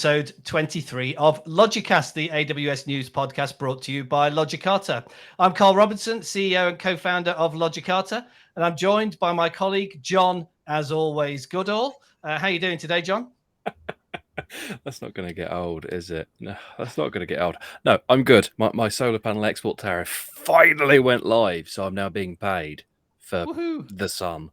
episode 23 of LogiCast, the AWS News podcast brought to you by Logicata. I'm Carl Robinson, CEO and co-founder of Logicata, and I'm joined by my colleague, John, as always, Goodall. How are you doing today, John? That's not going to get old, is it? No, that's not going to get old. No, I'm good. My solar panel export tariff finally went live, so I'm now being paid for the sun.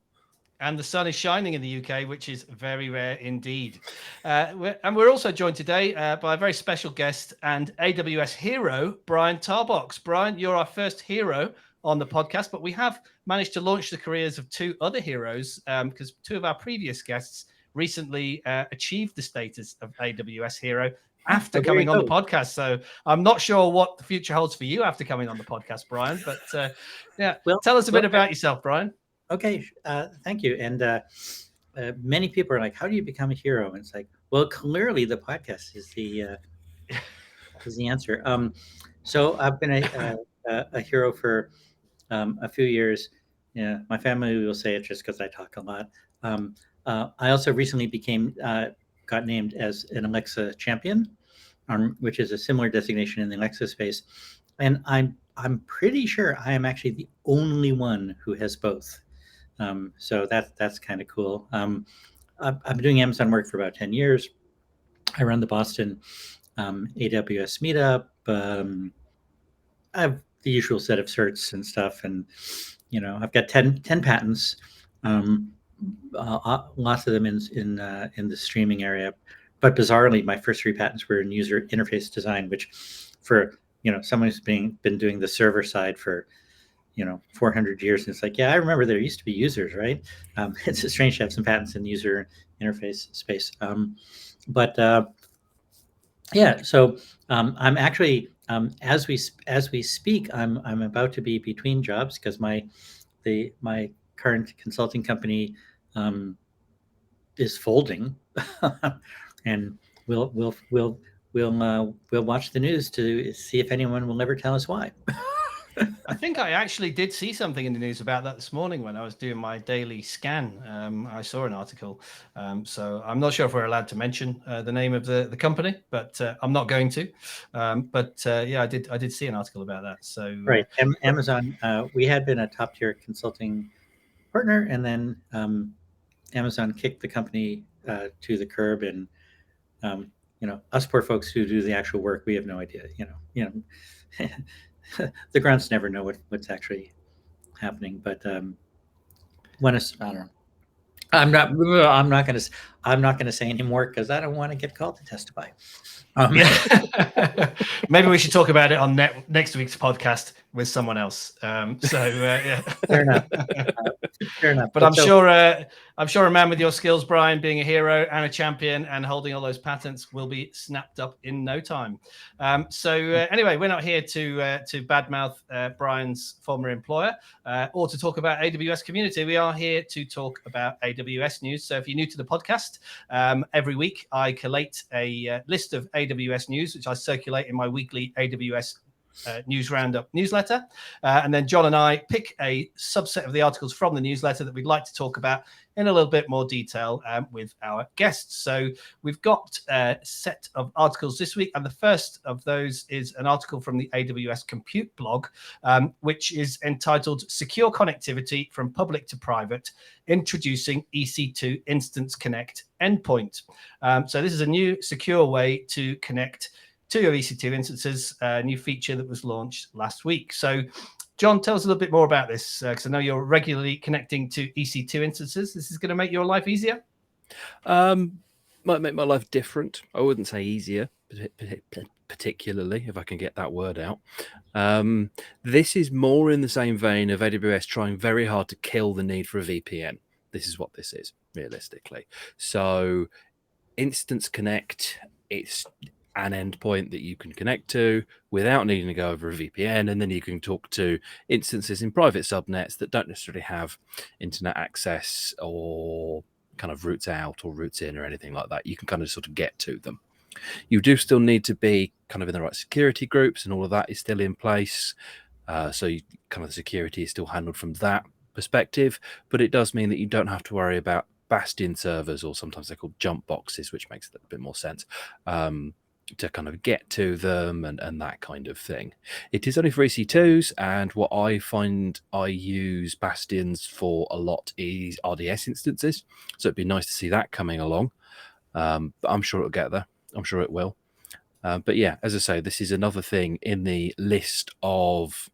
And the sun is shining in the UK, which is very rare indeed. And we're also joined today by a very special guest and AWS hero, Brian Tarbox. Brian, you're our first hero on the podcast, but we have managed to launch the careers of two other heroes because two of our previous guests recently achieved the status of AWS hero after coming on the podcast. So I'm not sure what the future holds for you after coming on the podcast, Brian, but tell us a bit about yourself, Brian. Okay, thank you. And many people are like, "How do you become a hero?" And it's like, well, clearly the podcast is the answer. So I've been a hero for a few years. Yeah, my family will say it just because I talk a lot. I also recently got named as an Alexa champion, which is a similar designation in the Alexa space, and I'm pretty sure I am actually the only one who has both. So that's kind of cool. I've been doing Amazon work for about 10 years. I run the Boston AWS meetup. I have the usual set of certs and stuff, and I've got 10 patents. Lots of them in the streaming area, but bizarrely, my first 3 patents were in user interface design, which for someone who's been doing the server side for 400 years, and it's like, yeah, I remember there used to be users, right? It's strange to have some patents in the user interface space, so I'm actually as we speak, I'm about to be between jobs because my current consulting company is folding, and we'll watch the news to see if anyone will ever tell us why. I think I actually did see something in the news about that this morning when I was doing my daily scan. I saw an article. So I'm not sure if we're allowed to mention the name of the company, but I'm not going to. I did see an article about that. So right, Amazon. We had been a top tier consulting partner, and then Amazon kicked the company to the curb, and us poor folks who do the actual work, we have no idea. The grunts never know what's actually happening. But I don't know. I'm not going to say anymore because I don't want to get called to testify. Maybe we should talk about it on next week's podcast with someone else. Fair enough. But I'm sure a man with your skills, Brian, being a hero and a champion and holding all those patents will be snapped up in no time. Anyway, we're not here to badmouth Brian's former employer or to talk about AWS community. We are here to talk about AWS news. So if you're new to the podcast, every week I collate a list of AWS news, which I circulate in my weekly AWS News Roundup newsletter. And then John and I pick a subset of the articles from the newsletter that we'd like to talk about in a little bit more detail with our guests. So we've got a set of articles this week, and the first of those is an article from the AWS Compute blog, which is entitled Secure Connectivity from Public to Private, Introducing EC2 Instance Connect Endpoint. So this is a new secure way to connect to your EC2 instances, a new feature that was launched last week. So John, tell us a little bit more about this, because I know you're regularly connecting to EC2 instances. This is going to make your life easier? Might make my life different. I wouldn't say easier, particularly, if I can get that word out. This is more in the same vein of AWS trying very hard to kill the need for a VPN. This is what this is, realistically. So Instance Connect, it's an endpoint that you can connect to without needing to go over a VPN, and then you can talk to instances in private subnets that don't necessarily have internet access or kind of routes out or routes in or anything like that. You can kind of sort of get to them. You do still need to be kind of in the right security groups, and all of that is still in place. So kind of the security is still handled from that perspective, but it does mean that you don't have to worry about Bastion servers, or sometimes they're called jump boxes, which makes a little bit more sense, to kind of get to them and that kind of thing. It is only for EC2s, and what I find I use Bastions for a lot is RDS instances. So it'd be nice to see that coming along. But I'm sure it'll get there. I'm sure it will. But yeah, as I say, this is another thing in the list of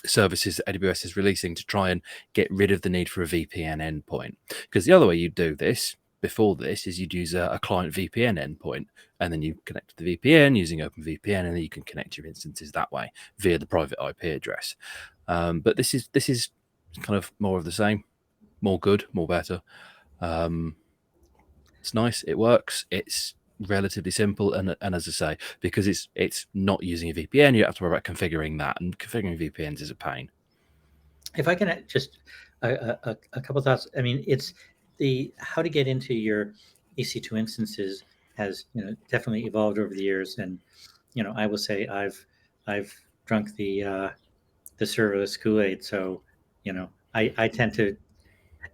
services that AWS is releasing to try and get rid of the need for a VPN endpoint. Because the other way you do this before this is you'd use a client VPN endpoint, and then you connect to the VPN using OpenVPN, and then you can connect your instances that way via the private IP address. But this is kind of more of the same, more good, more better. It's nice. It works. It's relatively simple, and as I say, because it's not using a VPN, you don't have to worry about configuring that, and configuring VPNs is a pain. If I can just a couple thoughts. I mean, it's the how to get into your EC2 instances has definitely evolved over the years, and I will say I've drunk the serverless Kool-Aid, so I tend to.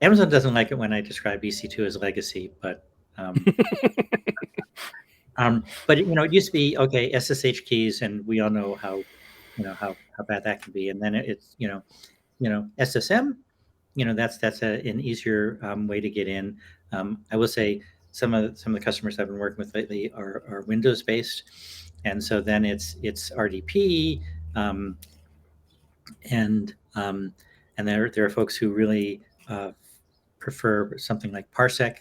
Amazon doesn't like it when I describe EC2 as legacy, but but it used to be okay, SSH keys, and we all know how how bad that can be, and then it's SSM, that's an easier way to get in. I will say some of the customers I've been working with lately are Windows based, and so then it's RDP, and there are folks who really prefer something like Parsec,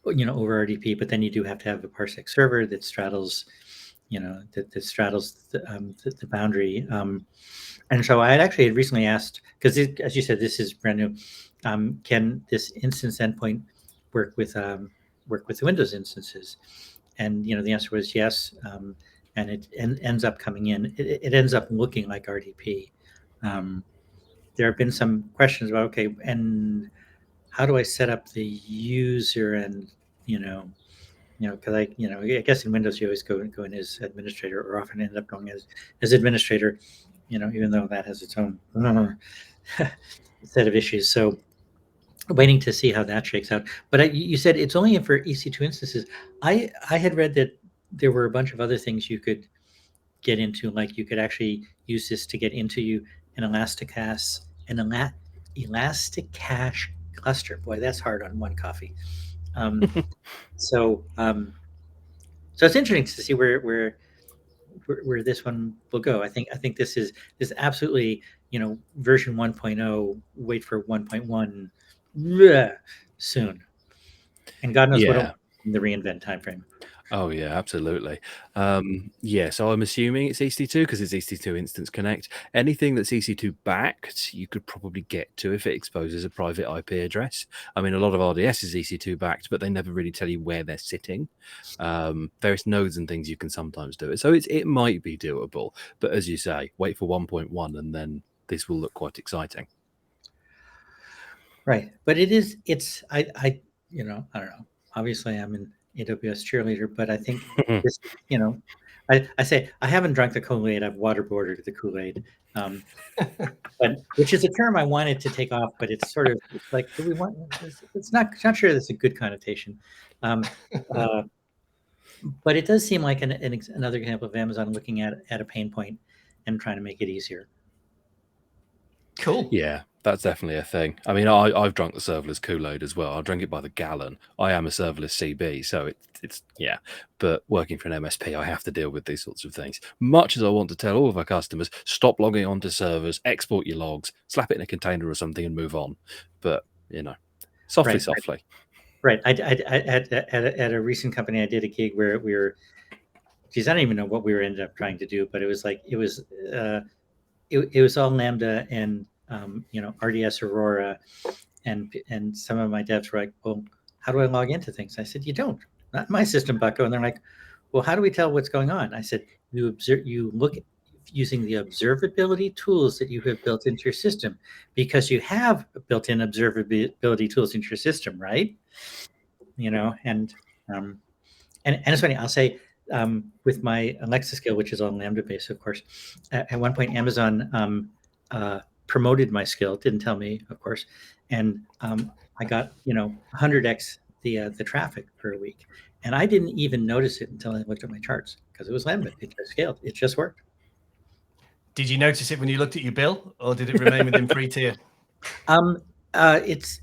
over RDP, but then you do have to have a Parsec server that straddles, that straddles the boundary. And so I had actually recently asked, because as you said, this is brand new. Can this instance endpoint work with the Windows instances? And the answer was yes. And it ends up coming in. It ends up looking like RDP. There have been some questions about and how do I set up the user, and because I guess in Windows you always go in as administrator, or often end up going as administrator, even though that has its own set of issues. So waiting to see how that shakes out. But you said it's only for EC2 instances. I had read that there were a bunch of other things you could get into, like you could actually use this to get into an Elasticache cluster. Boy, that's hard on one coffee. So it's interesting to see where this one will go. I think this is absolutely version 1.0. Wait for 1.1 soon, and God knows what in the reInvent timeframe. Oh yeah, absolutely. Yeah, so I'm assuming it's EC2 because it's EC2 Instance Connect. Anything that's EC2 backed, you could probably get to if it exposes a private IP address. I mean, a lot of RDS is EC2 backed, but they never really tell you where they're sitting. Various nodes and things you can sometimes do it. So it might be doable, but as you say, wait for 1.1 and then this will look quite exciting. Right, but it's I don't know. Obviously, I'm an AWS cheerleader, but I think this, I say I haven't drunk the Kool-Aid. I've waterboarded the Kool-Aid, but which is a term I wanted to take off, but it's sort of like, do we want? It's not sure that's a good connotation, but it does seem like another example of Amazon looking at a pain point and trying to make it easier. Cool. Yeah, that's definitely a thing. I mean, I've drunk the serverless Kool-Aid as well. I drink it by the gallon. I am a serverless CB, so it's yeah. But working for an MSP, I have to deal with these sorts of things. Much as I want to tell all of our customers, stop logging onto servers, export your logs, slap it in a container or something, and move on. But softly. Right. I at a recent company, I did a gig where we were. Geez, I don't even know what we ended up trying to do, but it was like it was all Lambda and RDS Aurora, and some of my devs were like, well, how do I log into things? I said, you don't, not in my system, Bucko. And they're like, well, how do we tell what's going on? I said, you look at using the observability tools that you have built into your system, because you have built-in observability tools into your system, right? And it's funny, I'll say, with my Alexa skill, which is on Lambda based, of course, at one point Amazon promoted my skill, didn't tell me, of course, and I got 100x the traffic per week, and I didn't even notice it until I looked at my charts because it was Lambda. It just scaled. It just worked. Did you notice it when you looked at your bill, or did it remain within free tier? It's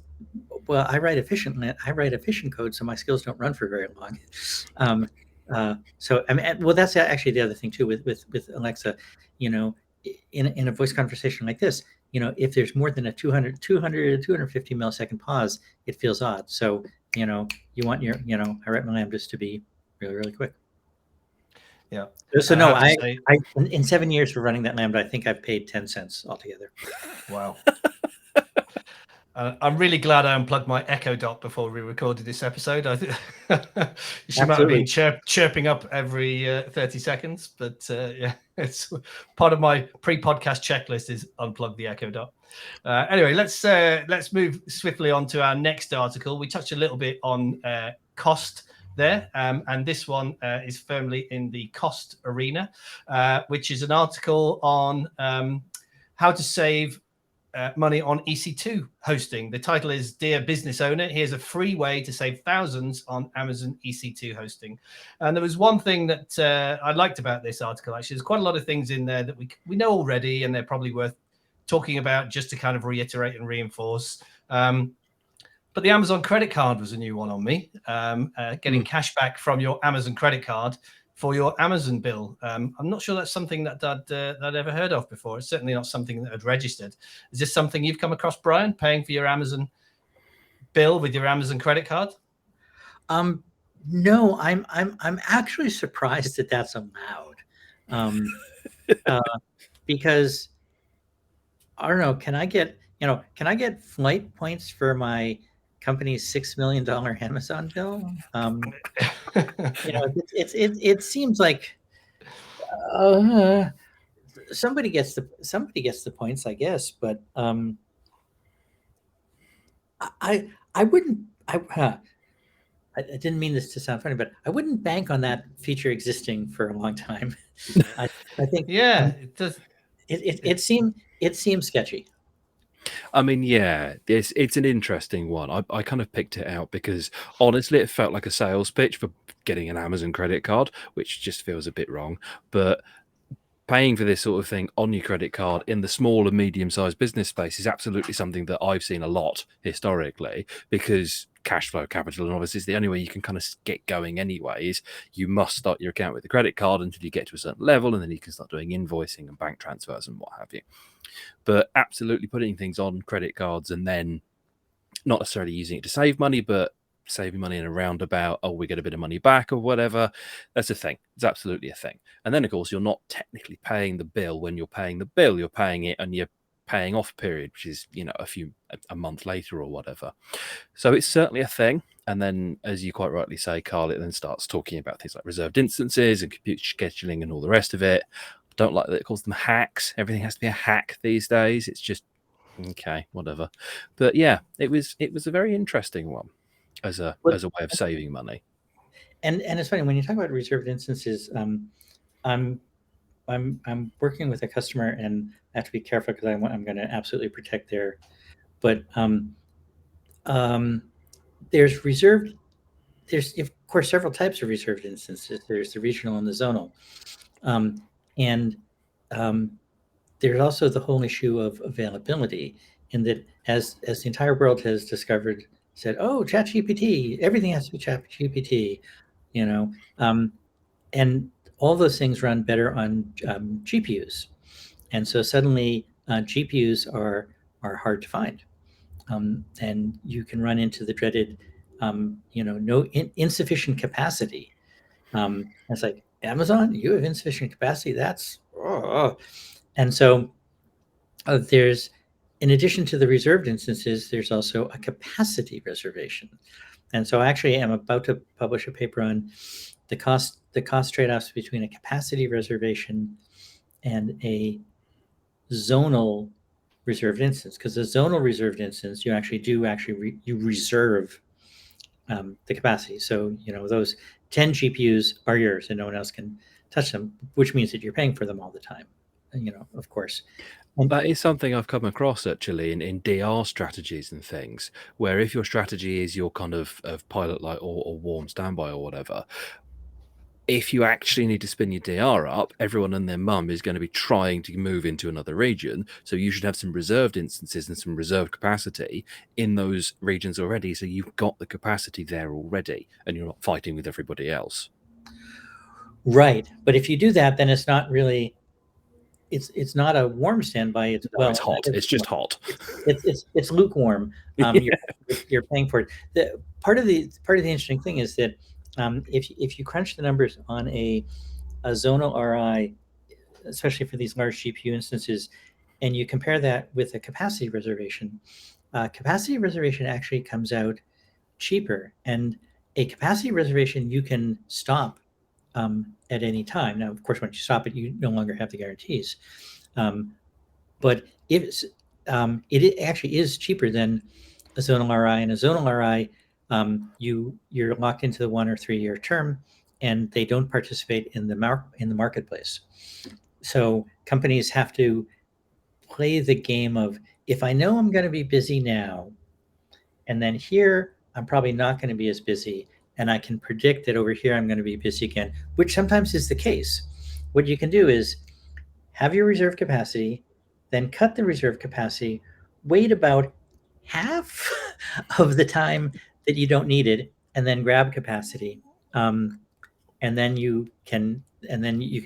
well, I write efficient code, so my skills don't run for very long. So I mean, well, that's actually the other thing too with Alexa. In a voice conversation like this, if there's more than a 250 millisecond pause, it feels odd. So you want your I write my lambdas to be really, really quick. Yeah. So no, I in 7 years for running that lambda, I think I've paid 10 cents altogether. Wow. I'm really glad I unplugged my Echo Dot before we recorded this episode. I think she might have been chirping up every 30 seconds, but yeah, it's part of my pre-podcast checklist is unplug the Echo Dot. Anyway, let's move swiftly on to our next article. We touched a little bit on cost there, and this one is firmly in the cost arena, which is an article on how to save money on EC2 hosting. The title is Dear Business Owner, here's a free way to save thousands on Amazon EC2 hosting. And there was one thing that I liked about this article. Actually, there's quite a lot of things in there that we know already, and they're probably worth talking about just to kind of reiterate and reinforce. But the Amazon credit card was a new one on me. Getting cash back from your Amazon credit card for your Amazon bill. I'm not sure that's something that I'd ever heard of before. It's certainly not something that I'd registered. Is this something you've come across, Brian, paying for your Amazon bill with your Amazon credit card? No, I'm actually surprised that that's allowed. Because I don't know, can I get flight points for my company's $6 million Amazon bill? It seems like somebody gets the points, I guess, but I wouldn't. I didn't mean this to sound funny, but I wouldn't bank on that feature existing for a long time. I think it does. It seems sketchy. I mean, yeah, it's an interesting one. I kind of picked it out because honestly, it felt like a sales pitch for getting an Amazon credit card, which just feels a bit wrong. But paying for this sort of thing on your credit card in the small and medium-sized business space is absolutely something that I've seen a lot historically, because cash flow capital, and obviously it's the only way you can kind of get going anyways. You must start your account with the credit card until you get to a certain level, and then you can start doing invoicing and bank transfers and what have you. But absolutely putting things on credit cards and then not necessarily using it to save money, but saving money in a roundabout, we get a bit of money back or whatever, that's a thing. It's absolutely a thing. And then, of course, you're not technically paying the bill when you're paying the bill. You're paying it and you're paying off period, which is, a month later or whatever. So it's certainly a thing. And then, as you quite rightly say, Carl, it then starts talking about things like reserved instances and computer scheduling and all the rest of it. I don't like that it calls them hacks. Everything has to be a hack these days. It's just, okay, whatever. But yeah, it was a very interesting one as a way of saving money. And it's funny when you talk about reserved instances. I'm working with a customer, and I have to be careful because I'm going to absolutely protect their. But there's reserved. There's of course several types of reserved instances. There's the regional and the zonal, and there's also the whole issue of availability. In that, as the entire world has discovered, said, "Oh, ChatGPT, everything has to be ChatGPT," and all those things run better on GPUs, and so suddenly GPUs are hard to find, and you can run into the dreaded, insufficient capacity. It's like, Amazon, you have insufficient capacity. That's and so there's, in addition to the reserved instances, there's also a capacity reservation. And so actually I'm about to publish a paper on the cost trade-offs between a capacity reservation and a zonal reserved instance. Because the zonal reserved instance, you reserve the capacity. So, those 10 GPUs are yours and no one else can touch them, which means that you're paying for them all the time, of course. That is something I've come across actually in DR strategies and things, where if your strategy is your kind of pilot light or warm standby or whatever, if you actually need to spin your DR up, everyone and their mum is going to be trying to move into another region. So you should have some reserved instances and some reserved capacity in those regions already. So you've got the capacity there already and you're not fighting with everybody else. Right. But if you do that, then it's not really, it's not a warm standby. It's It's hot. It's just hot. It's lukewarm. You're paying for it. Part of the interesting thing is that if you crunch the numbers on a zonal RI, especially for these large GPU instances, and you compare that with a capacity reservation actually comes out cheaper. And a capacity reservation you can stop at any time. Now, of course, once you stop it, you no longer have the guarantees. But if it actually is cheaper than a zonal RI, and a zonal RI, you're locked into the 1 or 3 year term, and they don't participate in the marketplace. So companies have to play the game of, if I know I'm going to be busy now, and then here I'm probably not going to be as busy, and I can predict that over here I'm going to be busy again, which sometimes is the case. What you can do is have your reserve capacity, then cut the reserve capacity, wait about half of the time that you don't need it, and then grab capacity. And then you can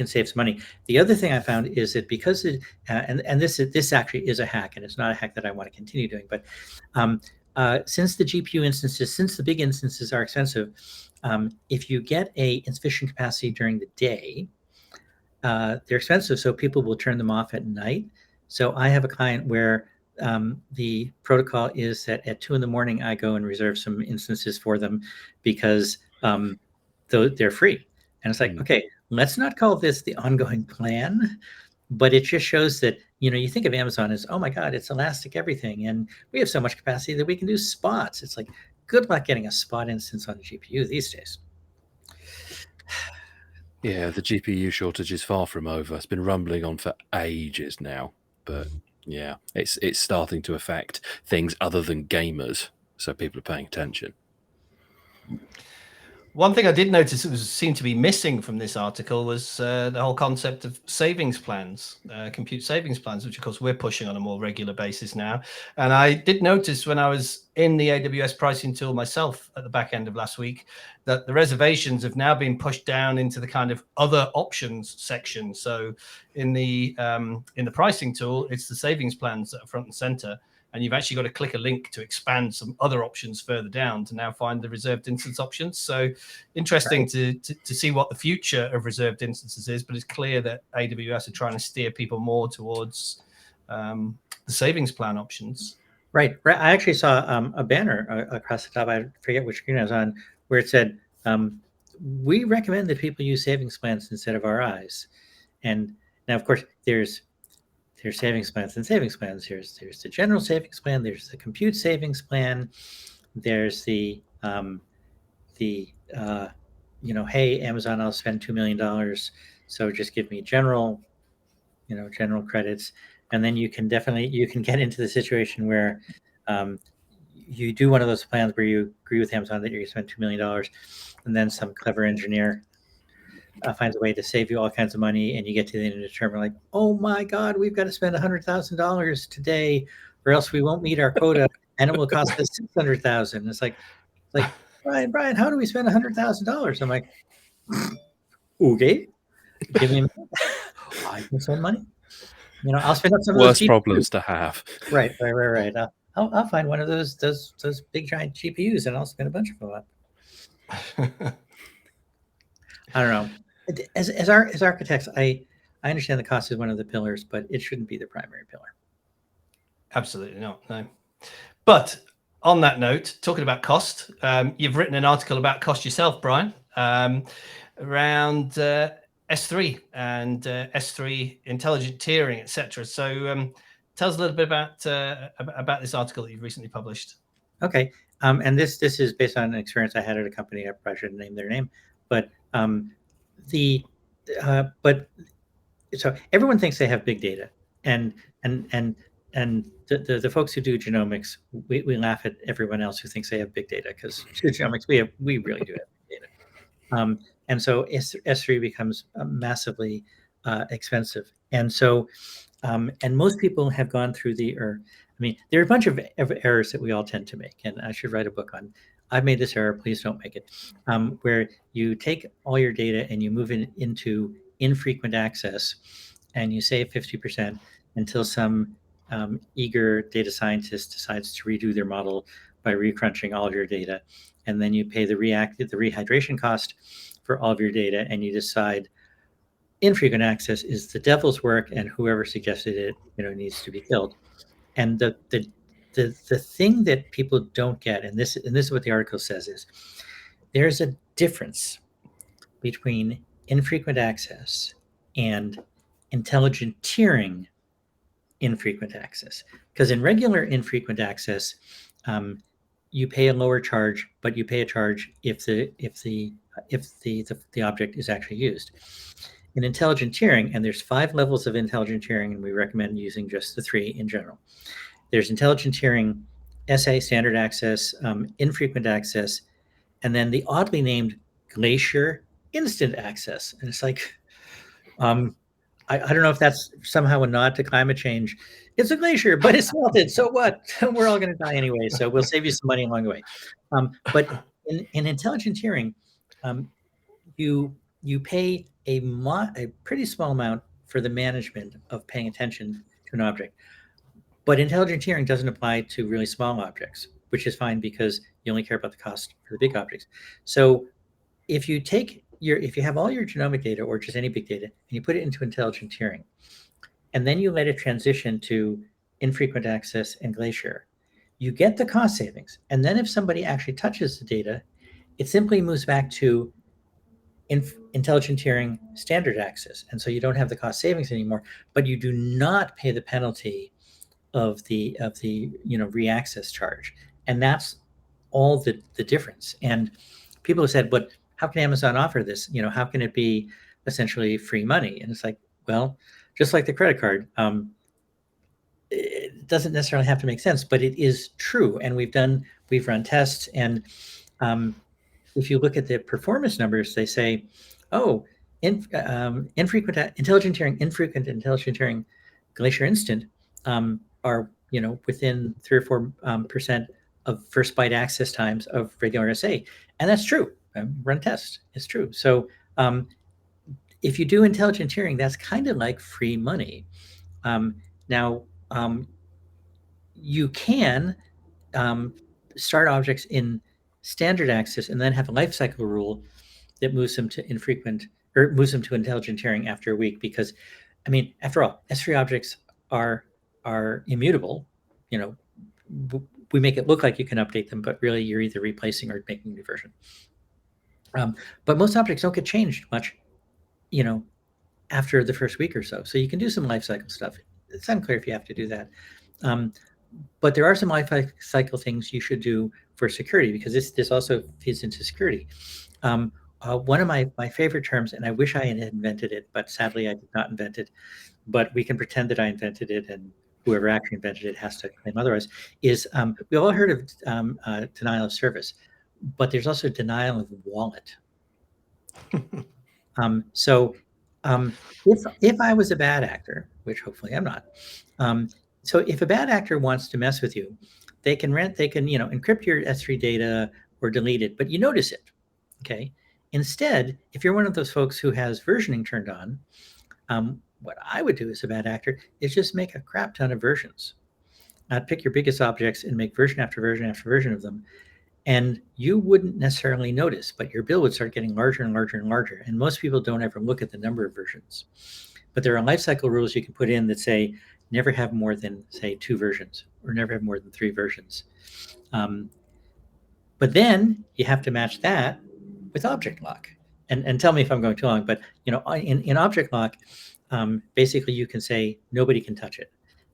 save some money. The other thing I found is that because this actually is a hack, and it's not a hack that I want to continue doing, but since the GPU instances, since the big instances are expensive, if you get a insufficient capacity during the day, they're expensive, so people will turn them off at night. So I have a client where the protocol is that at 2 a.m. I go and reserve some instances for them because they're free. And it's like, okay, let's not call this the ongoing plan, but it just shows that, you think of Amazon as, oh my God, it's elastic everything. And we have so much capacity that we can do spots. It's like, good luck getting a spot instance on a GPU these days. Yeah, the GPU shortage is far from over. It's been rumbling on for ages now, but yeah, it's starting to affect things other than gamers, so people are paying attention. One thing I did notice that seemed to be missing from this article was the whole concept of savings plans, compute savings plans, which of course we're pushing on a more regular basis now. And I did notice when I was in the AWS pricing tool myself at the back end of last week that the reservations have now been pushed down into the kind of other options section. So in the pricing tool, it's the savings plans that are front and center. And you've actually got to click a link to expand some other options further down to now find the reserved instance options. So interesting to see what the future of reserved instances is, but it's clear that AWS are trying to steer people more towards the savings plan options. Right. I actually saw a banner across the top. I forget which screen I was on, where it said, we recommend that people use savings plans instead of RIs. And now, of course, there's savings plans and savings plans. There's the general savings plan. There's the compute savings plan. There's the hey, Amazon, I'll spend $2 million, so just give me general credits. And then you can get into the situation where you do one of those plans where you agree with Amazon that you're going to spend $2 million, and then some clever engineer finds a way to save you all kinds of money, and you get to the end of the term, like, oh my God, we've got to spend $100,000 today, or else we won't meet our quota, and it will cost us $600,000. It's like, Brian, how do we spend $100,000? I'm like, okay, give me a minute. I can spend money. I'll spend up some of those worst problems to have. Right. I'll find one of those big giant GPUs, and I'll spend a bunch of them up. I don't know. As architects, I understand the cost is one of the pillars, but it shouldn't be the primary pillar. Absolutely not. No. But on that note, talking about cost, you've written an article about cost yourself, Brian, around S3 and S3 intelligent tiering, etc. So tell us a little bit about this article that you've recently published. Okay. And this is based on an experience I had at a company. I probably shouldn't name their name, but so everyone thinks they have big data, and the folks who do genomics, we laugh at everyone else who thinks they have big data, because genomics we really do have big data. And so S3 becomes massively expensive. And so and most people have gone through there are a bunch of errors that we all tend to make, and I should write a book on. I've made this error, please don't make it, where you take all your data and you move it into infrequent access, and you save 50% until some eager data scientist decides to redo their model by recrunching all of your data, and then you pay the rehydration cost for all of your data, and you decide infrequent access is the devil's work, and whoever suggested it, needs to be killed. And the thing that people don't get, and this is what the article says, is there's a difference between infrequent access and intelligent tiering infrequent access. Because in regular infrequent access, you pay a lower charge, but you pay a charge if the object is actually used. In intelligent tiering, and there's 5 levels of intelligent tiering, and we recommend using just the 3 in general. There's intelligent tiering, SA, standard access, infrequent access, and then the oddly named Glacier instant access. And it's like, I don't know if that's somehow a nod to climate change. It's a glacier, but it's melted. So what? We're all going to die anyway. So we'll save you some money along the way. But in intelligent tiering, you pay a pretty small amount for the management of paying attention to an object. But intelligent tiering doesn't apply to really small objects, which is fine because you only care about the cost for the big objects. So if you have all your genomic data, or just any big data, and you put it into intelligent tiering, and then you let it transition to infrequent access and Glacier, you get the cost savings. And then if somebody actually touches the data, it simply moves back to intelligent tiering standard access. And so you don't have the cost savings anymore, but you do not pay the penalty of the reaccess charge. And that's all the difference. And people have said, but how can Amazon offer this? How can it be essentially free money? And it's like, well, just like the credit card, it doesn't necessarily have to make sense, but it is true. And we've run tests, and if you look at the performance numbers, they say, infrequent intelligent tiering, infrequent intelligent tiering, Glacier instant are within 3 or 4% of first byte access times of regular SA, and that's true. Run tests, it's true. So if you do intelligent tiering, that's kind of like free money. Now you can start objects in standard access and then have a lifecycle rule that moves them to infrequent, or moves them to intelligent tiering after a week, because after all, S3 objects are immutable. We make it look like you can update them, but really you're either replacing or making a new version. But most objects don't get changed much, after the first week or so. So you can do some lifecycle stuff. It's unclear if you have to do that. But there are some lifecycle things you should do for security, because this also feeds into security. One of my favorite terms, and I wish I had invented it, but sadly I did not invent it, but we can pretend that I invented it, and whoever actually invented it has to claim otherwise, is we've all heard of denial of service, but there's also denial of wallet. So if I was a bad actor, which hopefully I'm not, so if a bad actor wants to mess with you, they can encrypt your S3 data or delete it, but you notice it, okay? Instead, if you're one of those folks who has versioning turned on, what I would do as a bad actor is just make a crap ton of versions. I'd pick your biggest objects and make version after version after version of them. And you wouldn't necessarily notice, but your bill would start getting larger and larger and larger. And most people don't ever look at the number of versions. But there are lifecycle rules you can put in that say, never have more than, say, 2 versions, or never have more than 3 versions. But then you have to match that with object lock. And tell me if I'm going too long, but in object lock, basically you can say nobody can touch it.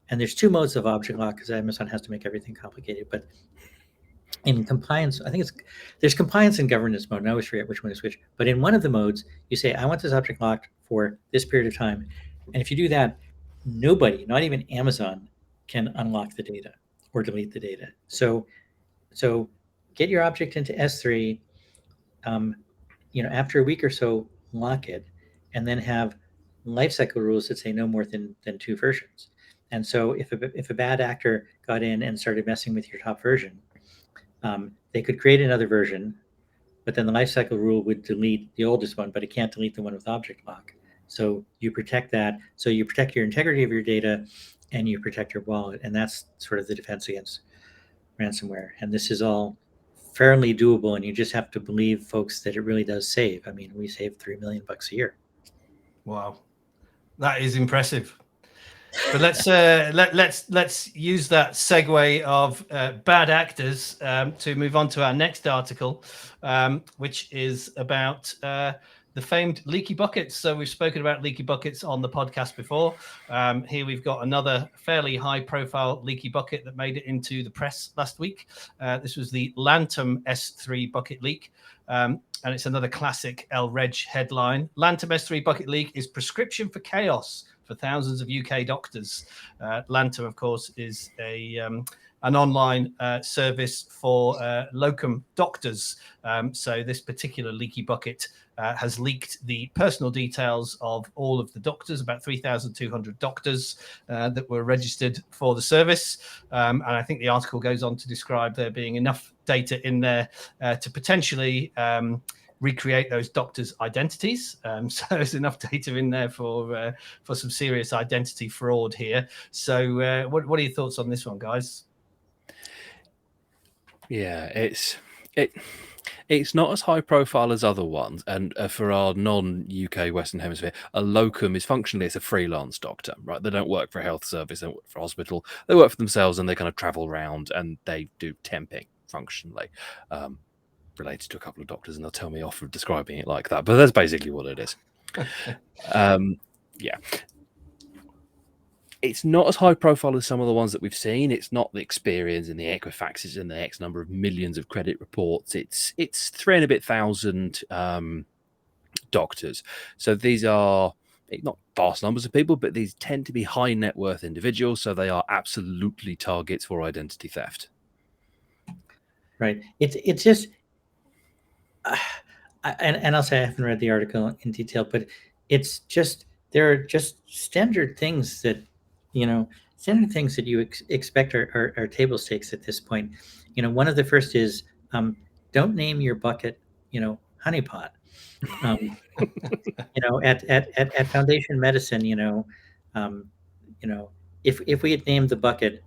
And there's 2 modes of object lock, because Amazon has to make everything complicated. But in compliance, I think there's compliance and governance mode, and I always forget which one is which. But in one of the modes, you say, I want this object locked for this period of time. And if you do that, nobody, not even Amazon, can unlock the data or delete the data. So get your object into S3. After a week or so, lock it, and then have lifecycle rules that say no more than 2 versions. And so if a bad actor got in and started messing with your top version, they could create another version, but then the lifecycle rule would delete the oldest one, but it can't delete the one with object lock. So you protect that. So you protect your integrity of your data, and you protect your wallet, and that's sort of the defense against ransomware. And this is all fairly doable, and you just have to believe, folks, that it really does save. I mean, we save $3 million a year. Wow, that is impressive. But let's use that segue of bad actors to move on to our next article, which is about the famed leaky buckets. So we've spoken about leaky buckets on the podcast before. Here we've got another fairly high-profile leaky bucket that made it into the press last week. This was the Lantum S3 bucket leak. And it's another classic LReg headline. Lantum S3 bucket leak is prescription for chaos for thousands of UK doctors. Lantum, of course, is an online service for locum doctors. So this particular leaky bucket has leaked the personal details of all of the doctors, about 3,200 doctors that were registered for the service. And I think the article goes on to describe there being enough data in there to potentially recreate those doctors' identities. So there's enough data in there for some serious identity fraud here. So what are your thoughts on this one, guys? Yeah, it's not as high profile as other ones, and for our non-UK Western Hemisphere, a locum is functionally it's a freelance doctor, right? They don't work for a health service, they don't work for a hospital, they work for themselves, and they kind of travel around and they do temping functionally. Related to a couple of doctors, and they'll tell me off for describing it like that, but that's basically what it is. Yeah. It's not as high profile as some of the ones that we've seen. It's not the Experians and the Equifaxes and the X number of millions of credit reports. It's 3 and a bit thousand doctors. So these are not vast numbers of people, but these tend to be high net worth individuals. So they are absolutely targets for identity theft. Right. It's just, and I'll say I haven't read the article in detail, but it's just, there are just standard things that you expect are table stakes at this point. One of the first is don't name your bucket honeypot. At Foundation Medicine, if we had named the bucket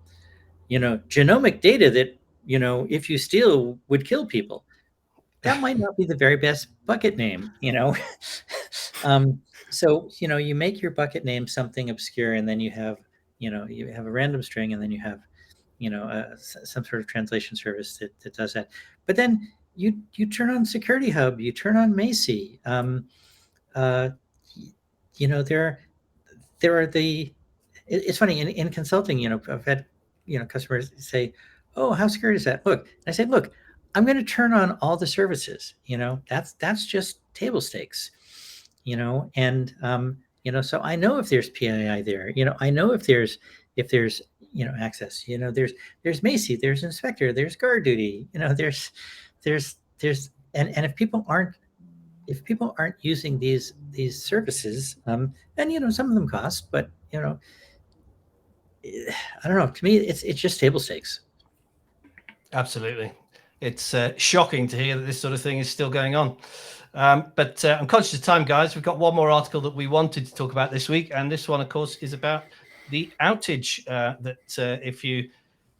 genomic data that if you steal would kill people, that might not be the very best bucket name. So you make your bucket name something obscure, and then you have a random string, and then you have some sort of translation service that does that. But then you turn on Security Hub, you turn on Macy. There are it's funny in consulting. I've had customers say, "Oh, how scary is that?" Look, and I say, "Look, I'm going to turn on all the services. That's just table stakes. And so I know if there's PII there. I know if there's access. There's Macy, there's Inspector, there's Guard Duty. There's and if people aren't using these services, and some of them cost, but I don't know. To me, it's just table stakes. Absolutely. It's shocking to hear that this sort of thing is still going on. But I'm conscious of time, guys. We've got one more article that we wanted to talk about this week. And this one, of course, is about the outage that if you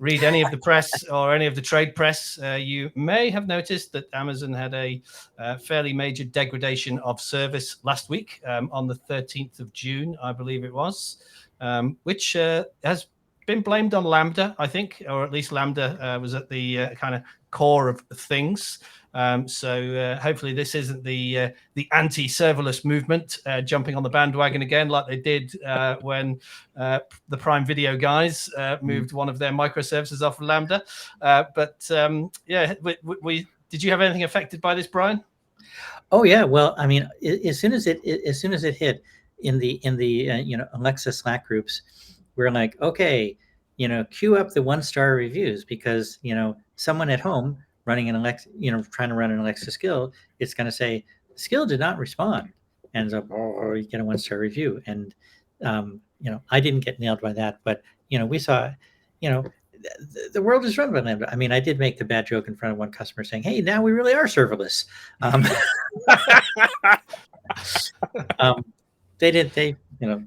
read any of the press or any of the trade press, you may have noticed that Amazon had a fairly major degradation of service last week on the 13th of June, I believe it was, which has been blamed on Lambda, I think, or at least Lambda was at the kind of core of things. So hopefully this isn't the anti-serverless movement jumping on the bandwagon again, like they did when the Prime Video guys moved one of their microservices off of Lambda. But did you have anything affected by this, Brian? Oh yeah, well, I mean, as soon as it hit, in the Alexa Slack groups, we're like, okay, queue up the 1-star reviews, because someone at home running an Alexa, trying to run an Alexa skill, it's going to say skill did not respond, and so you get a 1-star review. And I didn't get nailed by that, but we saw, the world is run by Lambda. I mean, I did make the bad joke in front of one customer saying, "Hey, now we really are serverless." They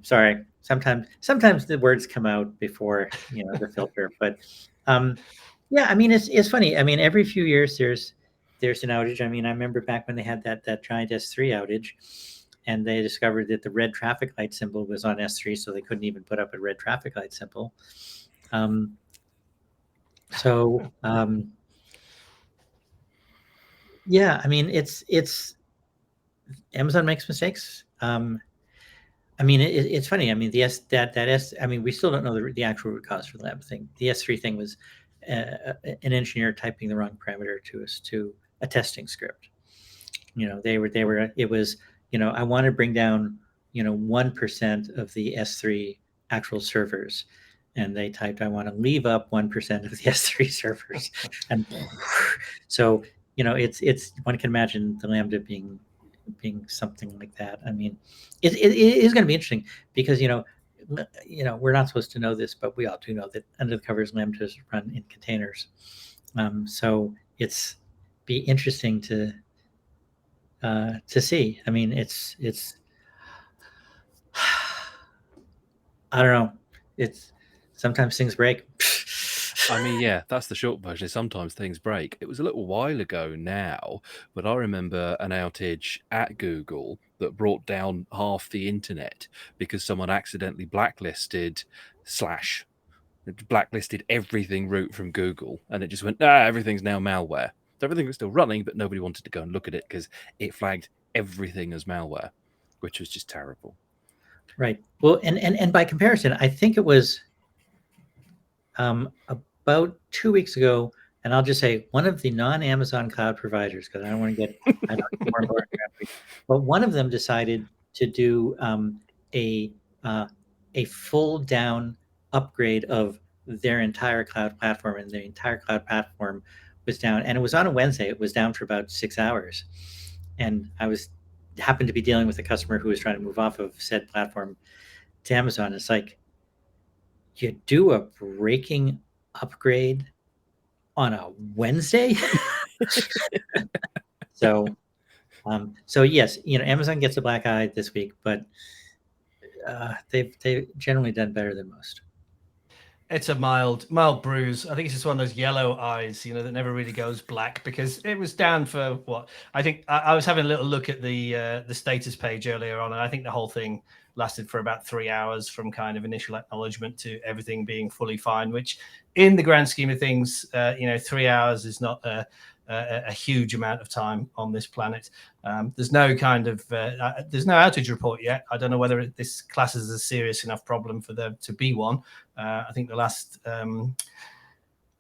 sorry. Sometimes the words come out before the filter, but yeah, I mean, it's funny. I mean, every few years there's an outage. I mean, I remember back when they had that giant S3 outage, and they discovered that the red traffic light symbol was on S3, so they couldn't even put up a red traffic light symbol. Yeah, I mean, it's Amazon makes mistakes. I mean, it's funny. I mean, I mean, we still don't know the actual root cause for the lab thing. The S3 thing was an engineer typing the wrong parameter to a testing script. It was, I want to bring down, 1% of the S3 actual servers. And they typed, I want to leave up 1% of the S3 servers. And so, it's one can imagine the Lambda being something like that. I mean, it is going to be interesting, because we're not supposed to know this, but we all do know that under the covers Lambdas run in containers. So it's be interesting to see. I mean, it's I don't know. It's sometimes things break. I mean, yeah, that's the short version. Sometimes things break. It was a little while ago now, but I remember an outage at Google that brought down half the internet because someone accidentally blacklisted everything root from Google, and it just went, everything's now malware. So everything was still running, but nobody wanted to go and look at it because it flagged everything as malware, which was just terrible. Right. Well, and by comparison, I think it was about 2 weeks ago, and I'll just say one of the non-Amazon cloud providers, because I don't want to get more and more, but one of them decided to do a full down upgrade of their entire cloud platform, and the entire cloud platform was down, and it was on a Wednesday. It was down for about 6 hours, and I happened to be dealing with a customer who was trying to move off of said platform to Amazon. It's like, you do a breaking upgrade on a Wednesday? So yes, Amazon gets a black eye this week, but they've generally done better than most. It's a mild bruise. I think it's just one of those yellow eyes, that never really goes black, because it was down for what? I think I was having a little look at the status page earlier on, and I think the whole thing lasted for about 3 hours from kind of initial acknowledgement to everything being fully fine, which in the grand scheme of things, 3 hours is not a huge amount of time on this planet. There's no there's no outage report yet. I don't know whether this class is a serious enough problem for there to be one. I think the last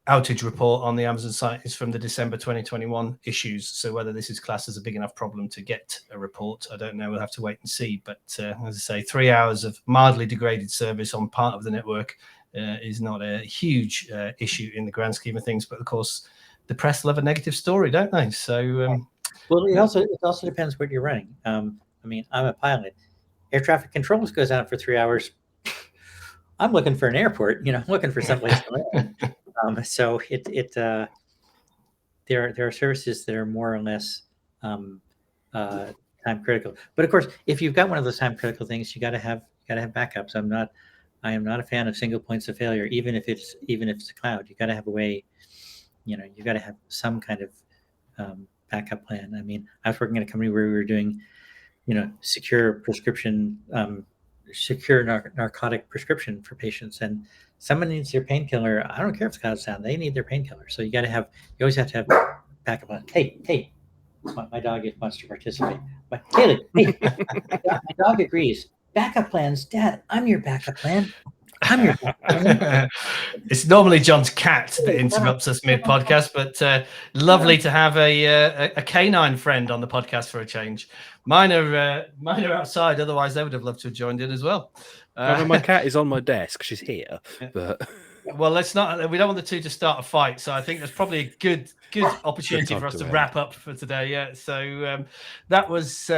outage report on the Amazon site is from the December 2021 issues. So whether this is classed as a big enough problem to get a report, I don't know. We'll have to wait and see. But as I say, 3 hours of mildly degraded service on part of the network is not a huge issue in the grand scheme of things. But of course, the press love a negative story, don't they? So well, it also depends what you're running. I mean, I'm a pilot. Air traffic controls goes out for 3 hours. I'm looking for an airport, looking for someplace to land. So there are services that are more or less time critical. But of course, if you've got one of those time critical things, you got to have backups. I am not a fan of single points of failure, even if it's a cloud. You got to have a way. You got to have some kind of backup plan. I mean, I was working at a company where we were doing, secure prescription. Secure narcotic prescription for patients, and someone needs their painkiller. I don't care if the cloud's down; they need their painkiller. So you always have to have backup plan. Hey, my dog wants to participate. But Haley, hey, my dog agrees. Backup plans, Dad. I'm your backup plan. I'm your dog. It's normally John's cat that interrupts us mid-podcast, but lovely to have a canine friend on the podcast for a change. Mine are outside, otherwise they would have loved to have joined in as well. My cat is on my desk. She's here, but well, let's not. We don't want the two to start a fight, so I think there's probably a good opportunity for us to wrap up for today. Yeah. So that was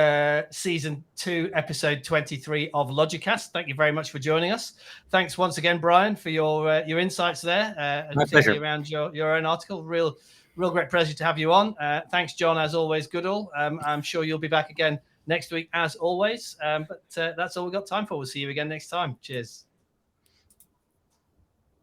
season 2, episode 23 of LogiCast. Thank you very much for joining us. Thanks once again, Brian, for your insights there, and My particularly pleasure. around your own article. Real great pleasure to have you on. Thanks, John, as always. Goodall. I'm sure you'll be back again next week, as always. But that's all we've got time for. We'll see you again next time. Cheers.